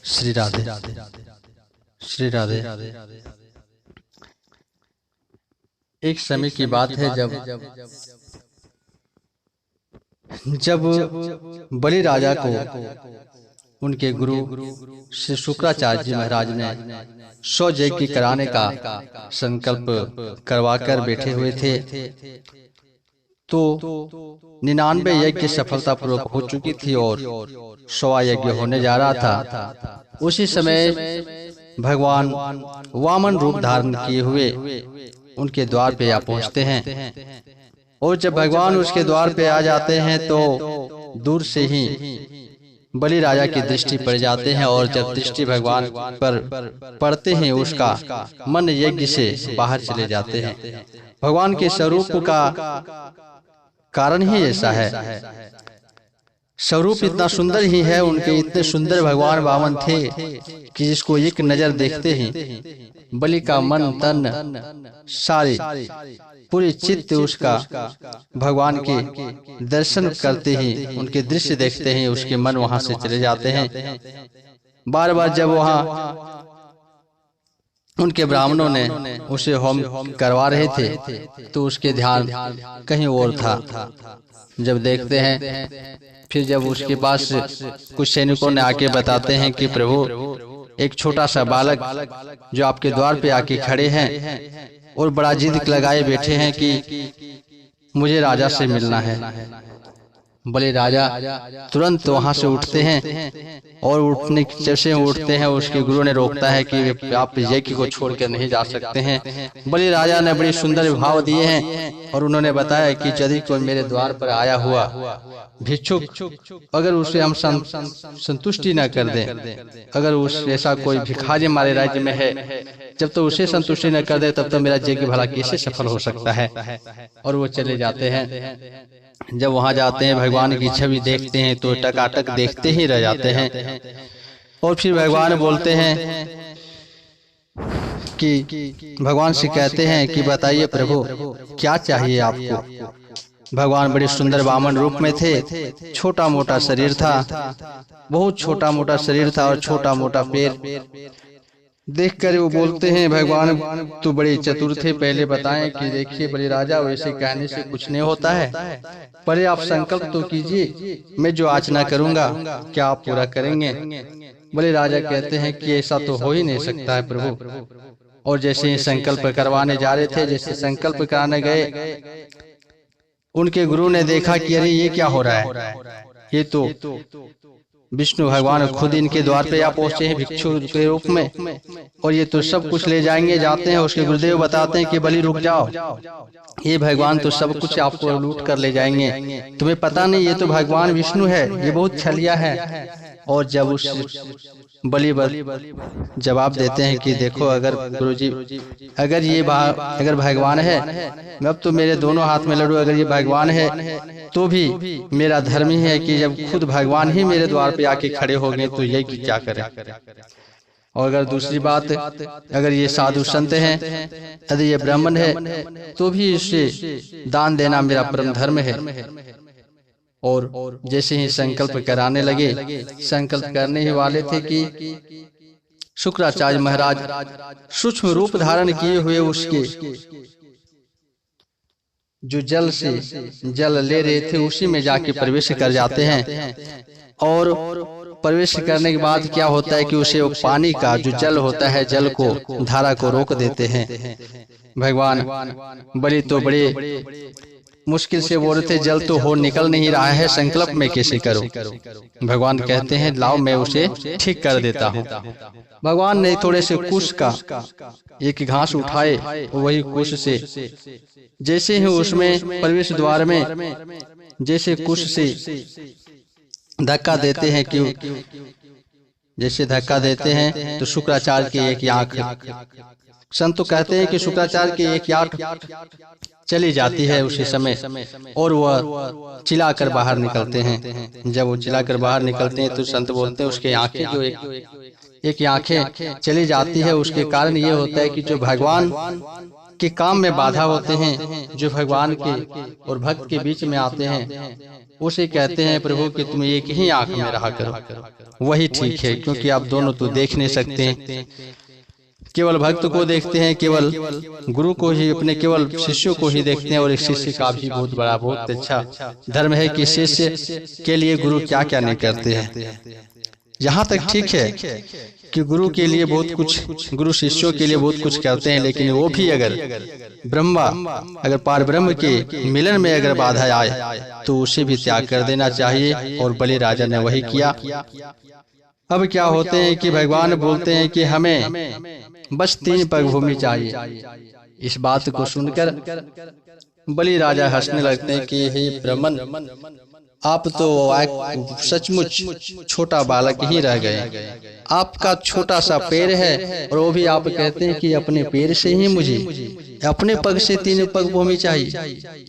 श्री राधे। श्री राधे। एक समय की बात है जब बलि राजा को उनके गुरु श्री शुक्राचार्य जी महाराज ने 100 यज्ञ कराने का संकल्प करवाकर बैठे हुए थे, तो 99 यज्ञ सफलतापूर्वक हो चुकी थी और 100वां यज्ञ होने जा रहा था। उसी समय भगवान वामन रूप धारण किए हुए उनके द्वार पे आ पहुंचते हैं, और जब भगवान उसके द्वार पे आ जाते हैं तो दूर से ही बलि राजा की दृष्टि पड़ जाते हैं, और जब दृष्टि भगवान पर पड़ते हैं उसका मन यज्ञ से बाहर चले जाते हैं। भगवान के स्वरूप का कारण ही ऐसा है, स्वरूप इतना सुंदर ही है, उनके इतने सुंदर भगवान वामन थे कि जिसको एक नजर देखते ही बलि का मन तन सारे पूरी चित्त उसका भगवान के दर्शन करते ही, उनके दृश्य देखते ही उसके मन वहां से चले जाते हैं। बार बार जब वहां उनके ब्राह्मणों ने उसे होम करवा रहे थे तो उसके ध्यान कहीं और था। जब देखते हैं, फिर जब उसके पास कुछ सैनिकों ने आके बताते हैं कि प्रभु, एक छोटा सा बालक जो आपके द्वार पे आके खड़े हैं और बड़ा जिद लगाए बैठे हैं कि मुझे राजा से मिलना है। बलि राजा तुरंत वहां से उठते हैं, और उठने जैसे उठते हैं उसके गुरु ने रोकता है कि आप यज्ञ को छोड़कर नहीं जा सकते हैं। बलि राजा ने बड़ी सुंदर भाव दिए हैं, और उन्होंने बताया कि यदि कोई मेरे द्वार पर आया हुआ भिक्षुक अगर उसे हम संतुष्टि न कर दें, अगर उस ऐसा कोई भिखारी हमारे राज्य में है, जब तो उसे संतुष्टि न कर दे तब तो मेरा यज्ञ भला कैसे सफल हो सकता है। और वो चले जाते हैं। जब वहां जाते हैं, भगवान की छवि देखते हैं तो टकाटक देखते ही रह जाते हैं। और फिर भगवान बोलते हैं कि भगवान से कहते हैं कि बताइए प्रभु, क्या चाहिए आपको। भगवान बड़े सुंदर वामन रूप में थे, छोटा मोटा शरीर था, बहुत छोटा मोटा शरीर था और छोटा मोटा पैर। देखकर वो बोलते हैं, भगवान तो बड़े चतुर थे, पहले बताएं कि देखिए बलि राजा, वैसे कहने से कुछ नहीं होता है, पहले आप संकल्प तो कीजिए, मैं जो याचना करूंगा क्या आप पूरा करेंगे। बलि राजा कहते हैं कि ऐसा तो हो ही नहीं सकता है प्रभु। और जैसे ही संकल्प करवाने जा रहे थे, जैसे संकल्प कराने गए, उनके गुरु ने देखा कि अरे ये क्या हो रहा है, ये तो विष्णु भगवान खुद इनके द्वार पे आ पहुंचे हैं भिक्षु के रूप में, और ये तो सब कुछ ले जाएंगे। जाते हैं, उसके गुरुदेव बताते हैं कि बलि रुक जाओ, ये भगवान तो सब कुछ आपको लूट कर ले जाएंगे, तुम्हें पता नहीं ये तो भगवान विष्णु है, ये बहुत छलिया है। और जब उस बलि जवाब देते हैं कि देखो, अगर गुरुजी अगर ये अगर भगवान है, मैं अब तो मेरे दोनों हाथ में लड़ू, अगर ये भगवान है तो भी मेरा धर्म ही है कि जब खुद भगवान ही मेरे द्वार पे आके खड़े हो गए तो ये क्या करें। और अगर दूसरी बात, अगर ये साधु संत हैं, यदि ये ब्राह्मण है तो भी इसे दान देना मेरा परम धर्म है। और जैसे ही संकल्प कराने लगे, संकल्प करने ही वाले थे कि शुक्राचार्य महाराज सूक्ष्म रूप धारण किए हुए उसके जो जल से जल ले रहे थे उसी में जाके प्रवेश कर जाते हैं। और प्रवेश करने के बाद क्या होता है कि उसे वो पानी का जो जल होता है, जल को धारा को रोक देते हैं। भगवान बलि तो बड़े मुश्किल से बोल रहे थे, जल तो हो निकल नहीं रहा है, संकल्प में कैसे करो। भगवान कहते हैं लाओ मैं उसे ठीक कर देता हूँ। भगवान ने थोड़े से कुश का एक घास उठाए, वही कुश से जैसे ही उसमें प्रवेश द्वार में जैसे कुश से धक्का देते हैं, कि जैसे धक्का देते हैं तो शुक्राचार्य की एक आंख, संत तो कहते हैं कि शुक्राचार्य की एक आंख चली जाती है उसी समय, और वह चिल्लाकर बाहर निकलते हैं। जब वो चिल्लाकर बाहर निकलते हैं तो संत बोलते हैं उसके आंखें जो एक आंखें चली जाती है, उसके कारण ये होता है कि जो भगवान के काम में बाधा होते हैं, जो भगवान के और भक्त के बीच में आते हैं, उसे कहते हैं प्रभु कि तुम एक ही आंख में रहा करो, वही ठीक है, क्योंकि आप दोनों तो देख नहीं सकते हैं। केवल भक्त को देखते हैं, केवल गुरु को ही, अपने केवल शिष्यों को ही देखते हैं। और एक शिष्य का भी बहुत बड़ा, बहुत अच्छा धर्म है कि शिष्य के लिए गुरु क्या क्या नहीं करते हैं। यहाँ तक ठीक है कि गुरु के लिए बहुत कुछ, गुरु शिष्यों के लिए बहुत कुछ करते हैं, लेकिन वो भी अगर ब्रह्मा, अगर पार ब्रह्म के मिलन में अगर बाधा आए तो उसे भी त्याग कर देना चाहिए। और बलि राजा ने वही किया। अब क्या होते हैं कि भगवान बोलते हैं कि हमें बस 3 पग भूमि चाहिए। इस बात को सुनकर बलि राजा हंसने लगते हैं कि हे ब्राह्मण, आप तो सचमुच छोटा बालक ही रह गए। आपका छोटा सा पैर है और वो भी आप कहते हैं कि अपने पैर से ही मुझे, अपने पग से 3 पग भूमि चाहिए।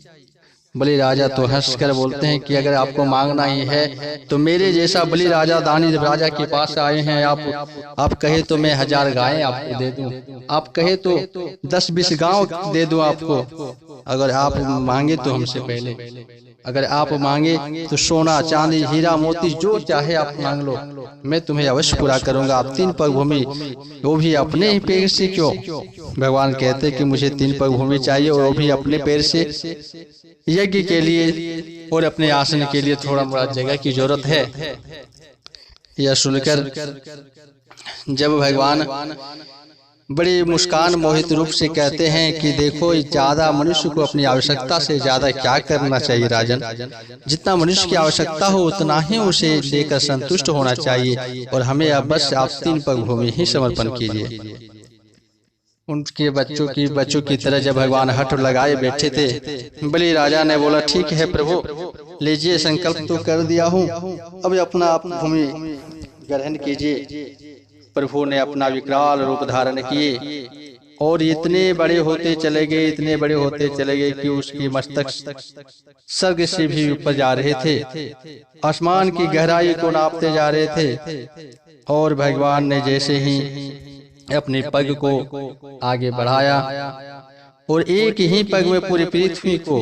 बलि राजा तो हंसकर बोलते हैं कि अगर आपको मांगना ही है तो मेरे जैसा बलि राजा दानी राजा के पास आए हैं। आप कहे तो मैं 1000 गायें आपको दे दूं, आप कहे तो 10-20 गांव दे दूं आपको। अगर आप मांगे तो हमसे पहले, अगर आप मांगे तो सोना चांदी हीरा मोती जो चाहे आप मांग लो, मैं तुम्हें अवश्य पूरा करूंगा। आप 3 पग भूमि, वो भी अपने ही पैर से। क्यों? भगवान कहते कि मुझे 3 पग भूमि चाहिए और वो भी अपने पैर से। यज्ञ के लिए और अपने आसन के लिए थोड़ा बड़ा जगह की जरूरत है। यह सुनकर जब भगवान बड़ी मुस्कान मोहित रूप से कहते हैं कि देखो, ज्यादा मनुष्य को अपनी आवश्यकता से ज्यादा क्या करना चाहिए राजन। जितना मनुष्य की आवश्यकता हो उतना ही उसे देकर संतुष्ट होना चाहिए। और हमें अब बस आप 3 पग भूमि ही समर्पण कीजिए। उनके बच्चों की तरह जब भगवान हठ लगाए बैठे थे, बलि राजा ने बोला ठीक है प्रभु, लीजिए, संकल्प तो कर दिया हूँ, अब अपना आप भूमि ग्रहण कीजिए। प्रभु ने अपना विकराल रूप धारण किए और इतने बड़े होते चले गए, इतने बड़े होते चले गए कि उसकी मस्तक स्वर्ग से भी ऊपर जा रहे थे, आसमान की गहराई को नापते जा रहे थे। और भगवान ने जैसे ही अपने पग को आगे बढ़ाया और एक ही पग में पूरी पृथ्वी को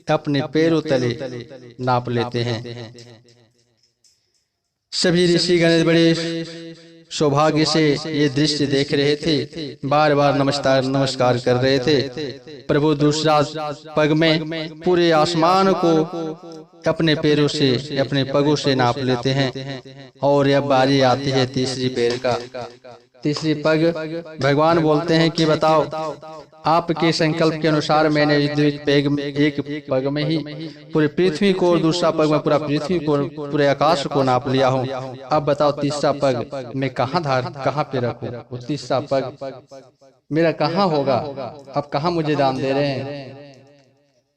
अपने पैरों तले नाप लेते हैं। सभी ऋषिगण बड़े सौभाग्य से ये दृश्य देख रहे थे, बार बार नमस्कार कर रहे थे। प्रभु दूसरा पग में पूरे आसमान को अपने पैरों से, अपने पगों से नाप लेते हैं। और अब बारी आती है तीसरी पैर का, तीसरी पग। भगवान बोलते हैं कि बताओ, आपके संकल्प के अनुसार मैंने एक पग में ही पूरी पृथ्वी को और दूसरा पग में पूरा पृथ्वी को, पूरे आकाश को नाप लिया हूँ। अब बताओ तीसरा पग मैं कहाँ पे रखूं? वो तीसरा पग मेरा कहाँ होगा? अब कहाँ मुझे दान दे रहे हैं?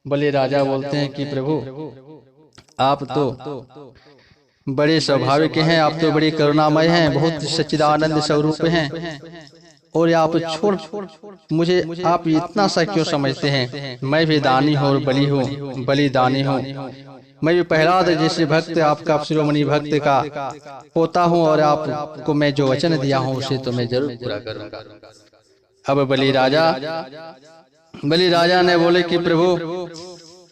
बलि राजा बोलते हैं कि प्रभु, आप तो बड़े स्वाभाविक हैं, आप तो बड़ी करुणामय हैं, बहुत सच्चिदानंद स्वरूप हैं। और आप छोड़ मुझे आप इतना सा क्यों समझते हैं? मैं भी दानी हूँ और बलि हूँ, बलिदानी हूँ। मैं भी प्रहलाद जैसे भक्त, आपका शिरोमणि भक्त का पोता हूँ, और आपको मैं जो वचन दिया हूँ उसे तो मैं जरूर पूरा करूँगा। अब बलि राजा ने बोले कि प्रभु,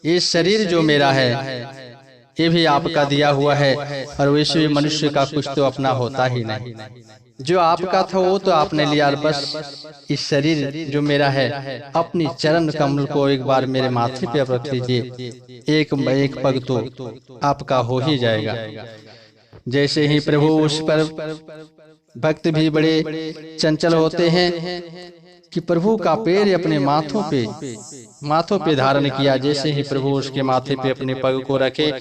ये शरीर जो मेरा है ये भी आपका दिया हुआ है, और वैसे भी मनुष्य का कुछ तो अपना होता ही नहीं। जो आपका था वो तो आपने लिया, बस इस शरीर जो मेरा है, अपनी चरण कमल को एक बार मेरे माथे पे रख लीजिए, एक पग तो आपका हो ही जाएगा। जैसे ही प्रभु उस पर, भक्त भी बड़े चंचल होते हैं कि प्रभु का पैर अपने माथों पे धारण किया। जैसे ही प्रभु उसके माथे पे अपने पग को रखे,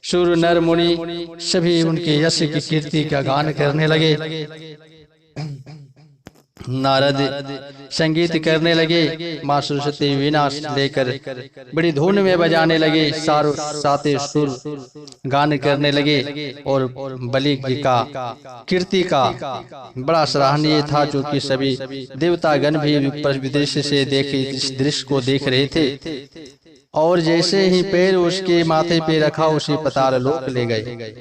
सूर्य नर मुनि सभी उनके यश की कीर्ति का गान करने लगे। नारद संगीत करने लगे, माँ सरस्वती वीणा लेकर बड़ी धुन में बजाने लगे, साते सुर गान करने लगे। और बलि का कीर्ति का बड़ा सराहनीय था, जो कि सभी देवतागण भी विदृश्य से देखे, इस दृश्य को देख रहे थे। और जैसे ही पैर उसके माथे पे रखा, उसे पाताल लोक ले गए।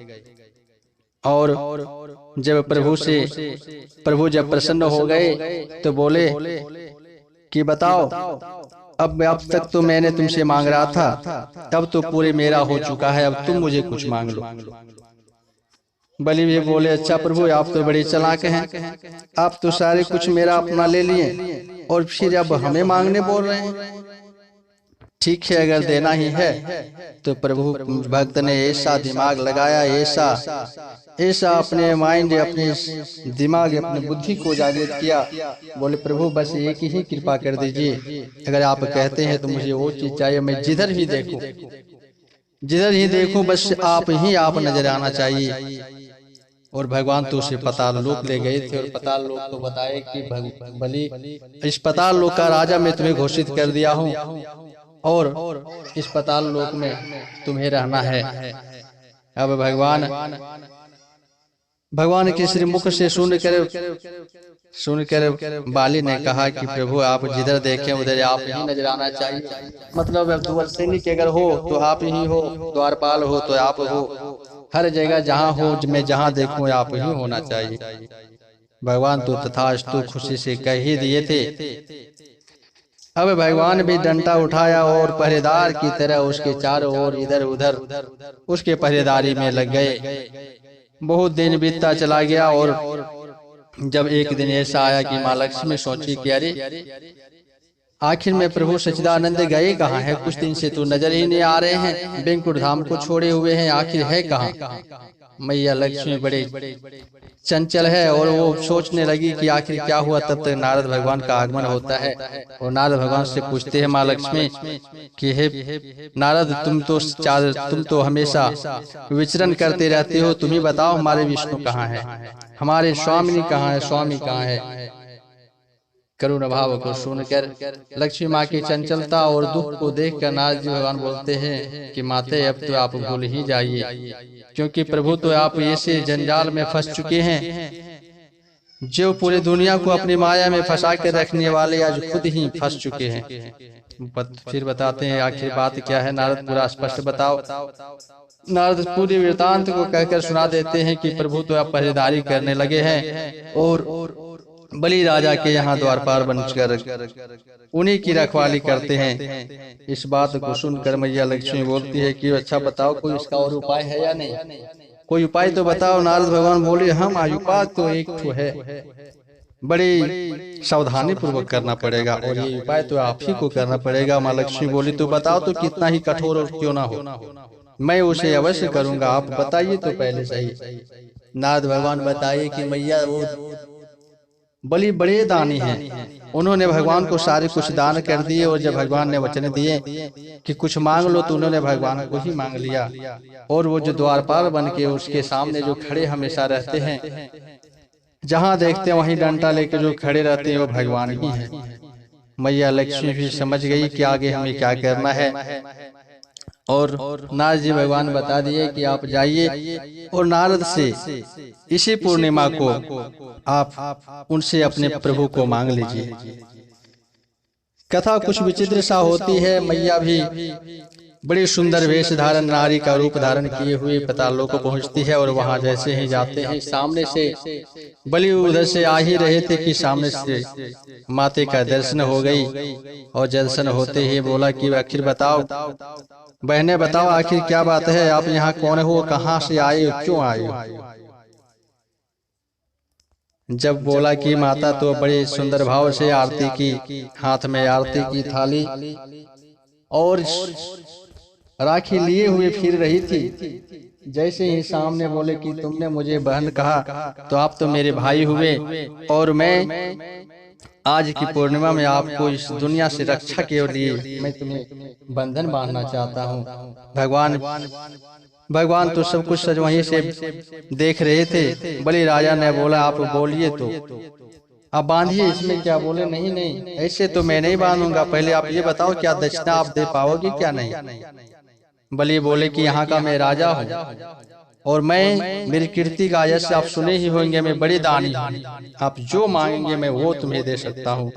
और जब प्रभु जब प्रसन्न हो गए तो बोले कि बताओ, अब तक तो मैंने तुमसे मांग रहा था, तब तो पूरे मेरा हो चुका है, अब तुम मुझे कुछ मांग लो। बलि भी बोले, अच्छा प्रभु, आप तो बड़े चालाक हैं, आप तो सारे कुछ मेरा अपना ले लिए और फिर अब हमें मांगने बोल रहे हैं। ठीक है, अगर देना ही है तो प्रभु भक्त ने ऐसा दिमाग लगाया, ऐसा अपने माइंड, अपने दिमाग, अपनी बुद्धि को जागृत किया। बोले, प्रभु बस एक ही कृपा कर दीजिए, अगर आप कहते हैं तो मुझे वो चीज चाहिए, मैं जिधर ही देखूं बस आप नजर आना चाहिए। और भगवान तो उसे पाताल लोक ले गए थे, और पाताल लोक को बताए कि बलि, इस पाताल लोक का राजा मैं तुम्हें घोषित कर दिया हूँ, और इस पाताल लोक में तुम्हें रहना है। अब भगवान के श्री मुख से सुनकर बाली ने कहा कि प्रभु, आप जिधर देखें उधर आप ही नजर आना चाहिए। मतलब अब द्वार सैनिक अगर हो तो आप ही हो, द्वारपाल हो तो आप हो, हर जगह जहाँ हो, मैं जहाँ देखूं आप ही होना चाहिए। भगवान तो तथास्तु खुशी से कह ही दिए थे। अब भगवान भी डंडा उठाया और पहरेदार की तरह उसके चारों ओर इधर उधर उसके पहरेदारी में लग गए। बहुत दिन बीतता चला गया, और जब एक दिन ऐसा आया कि माँ लक्ष्मी सोची कि अरे आखिर में प्रभु सच्चिदानंद गए कहाँ हैं? कुछ दिन से तो नजर ही नहीं आ रहे हैं, बैंकुट धाम को छोड़े हुए हैं, आखिर है कहाँ? मैया लक्ष्मी बड़े चंचल है और वो सोचने लगी कि आखिर क्या हुआ। तब तक नारद भगवान का आगमन होता है और नारद भगवान से पूछते हैं माँ लक्ष्मी कि हे नारद, तुम तो हमेशा विचरण करते रहते हो, तुम ही बताओ हमारे विष्णु कहाँ है, हमारे स्वामी कहाँ है, स्वामी कहाँ है। करुण भाव को सुनकर लक्ष्मी माँ की चंचलता और दुख को देखकर नारद जी भगवान बोलते हैं कि माते, अब तो आप भूल ही जाइए, क्योंकि प्रभु तो आप ऐसे जंजाल में फंस चुके हैं जो पूरी दुनिया को अपनी माया में फंसा के रखने वाले आज खुद ही फंस चुके हैं। फिर बताते हैं आखिर बात क्या है। नारद पूरा स्पष्ट बताओ। नारद पूरी वृतांत को कहकर सुना देते हैं कि प्रभु तो आप पहरेदारी करने लगे हैं और बलि राजा के यहाँ द्वारपाल बनकर उन्हीं की रखवाली करते हैं। इस बात को सुनकर मैया लक्ष्मी बोलती है कि अच्छा बताओ, कोई इसका और उपाय है या नहीं, कोई उपाय तो बताओ। नारद भगवान बोले, हम उपाय तो एक तो है, बड़ी सावधानी पूर्वक करना पड़ेगा और ये उपाय तो आप ही को करना पड़ेगा। माँ लक्ष्मी बोली, तो बताओ तो कितना ही कठोर और क्यों ना हो, मैं उसे अवश्य करूंगा, आप बताइए तो पहले सही। नारद भगवान बताइए कि मैया वो बलि बड़े दानी हैं, उन्होंने भगवान को सारे कुछ दान कर दिए और जब भगवान ने वचन दिए कि कुछ मांग लो तो उन्होंने भगवान को ही मांग लिया। और वो जो द्वारपाल बन के उसके सामने जो खड़े हमेशा रहते हैं, जहाँ देखते हैं वहीं डंडा लेके जो खड़े रहते हैं वो भगवान ही हैं। मैया लक्ष्मी भी समझ गई कि आगे हमें क्या करना है और नारद जी भगवान बता दिए कि आप जाइए और नारद से इसी पूर्णिमा को आप उनसे अपने प्रभु को मांग लीजिए। कथा कुछ विचित्र सा होती है। मैया भी बड़ी सुंदर वेश धारण, नारी का रूप धारण किए हुए पातालोक को पहुंचती है और वहां जैसे ही जाते हैं सामने से बलि उधर से आ ही रहे थे कि सामने से माते का दर्शन हो गई और दर्शन होते ही बोला कि आखिर बताओ बहने, बताओ आखिर क्या बात है, आप यहाँ कौन हो, कहाँ से आए हो, क्यों आए हो। जब बोला कि माता तो बड़े सुंदर भाव से आरती की, हाथ में आरती की थाली और राखी लिए हुए फिर रही थी। जैसे ही सामने बोले कि तुमने मुझे बहन कहा तो आप तो मेरे भाई हुए और मैं आज की पूर्णिमा में आपको इस दुनिया से रक्षा के लिए मैं तुम्हें बंधन बांधना चाहता हूँ। भगवान तो सब कुछ सज वहीं से देख रहे थे। बलि राजा ने बोला, आप बोलिए तो आप बांधिए, इसमें क्या। बोले, नहीं नहीं, ऐसे तो मैं नहीं बांधूंगा, पहले आप ये बताओ क्या दक्षिणा आप दे पाओगे क्या नहीं। बलि बोले कि यहाँ का मैं राजा हूँ और मेरी कीर्ति का यश आप सुने ही होंगे, मैं बड़ी दानी हूँ, आप जो मांगेंगे मैं वो तुम्हें दे सकता हूँ।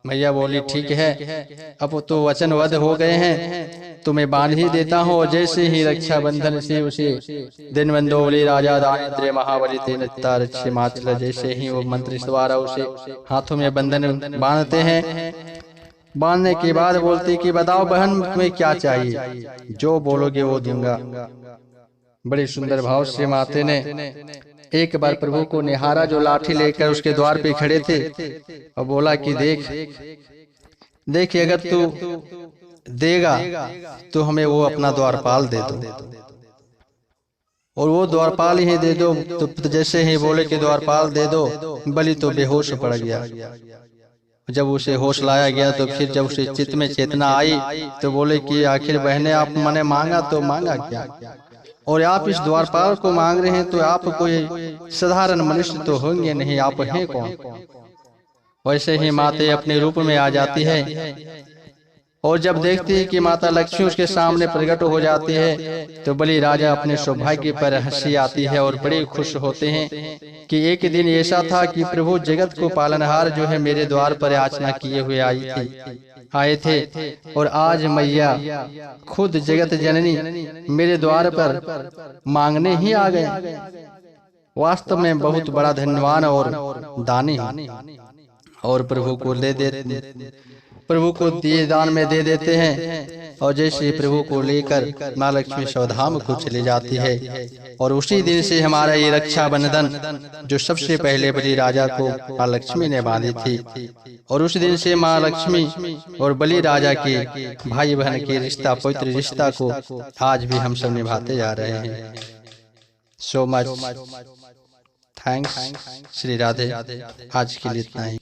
मैया बोली, ठीक है, अब तो वचनबद्ध हो गए हैं तो मैं बांध ही देता हूँ। और जैसे ही रक्षा बंधन से उसे दिन बंदोबली राजा दानिद्र्य महाबली तेनता रक्षे मातृ, जैसे ही वो मंत्र द्वारा उसे हाथों में बंधन बांधते हैं, बांधने के बाद बोलती कि बताओ बहन तुम्हें क्या चाहिए, जो बोलोगे वो दूंगा। बड़े सुंदर भाव से माते ने एक बार प्रभु को निहारा, जो लाठी लेकर उसके द्वार पे खड़े थे, और बोला कि देख अगर तू देगा तो हमें वो अपना द्वारपाल दे दो, और वो द्वारपाल ही दे दो। तो जैसे ही बोले कि द्वारपाल दे दो, बलि तो बेहोश पड़ गया। जब उसे होश लाया गया तो फिर जब उसे चित्त में चेतना आई तो बोले कि आखिर बहने आप मैंने मांगा तो मांगा क्या, और आप इस द्वारपाल को मांग रहे हैं, तो आप कोई साधारण मनुष्य तो होंगे नहीं, आप हैं कौन। वैसे ही माते अपने रूप में आ जाती है, और जब देखती है कि माता लक्ष्मी उसके सामने प्रकट हो जाती है तो बलि राजा अपने सौभाग्य पर हंसी आती है और बड़े खुश होते हैं कि एक दिन ऐसा था कि प्रभु जगत को पालनहार जो है मेरे द्वार पर याचना किए हुए आए थे, और आज मैया खुद जगत जननी मेरे द्वार पर मांगने ही आ गए। वास्तव में बहुत बड़ा धन्यवान और दानी है, और प्रभु को दिए दान में दे देते हैं। और जैसे प्रभु को लेकर माँ लक्ष्मी स्वधाम को चली जाती है, और उसी दिन से हमारा ये रक्षाबंधन जो सबसे पहले बलि राजा को माँ लक्ष्मी ने बांधी थी, और उस दिन से माँ लक्ष्मी और बलि राजा के भाई बहन के रिश्ता, पवित्र रिश्ता को आज भी हम सब निभाते जा रहे हैं। So much thanks. Shri Radhe. आज के लिए इतना ही।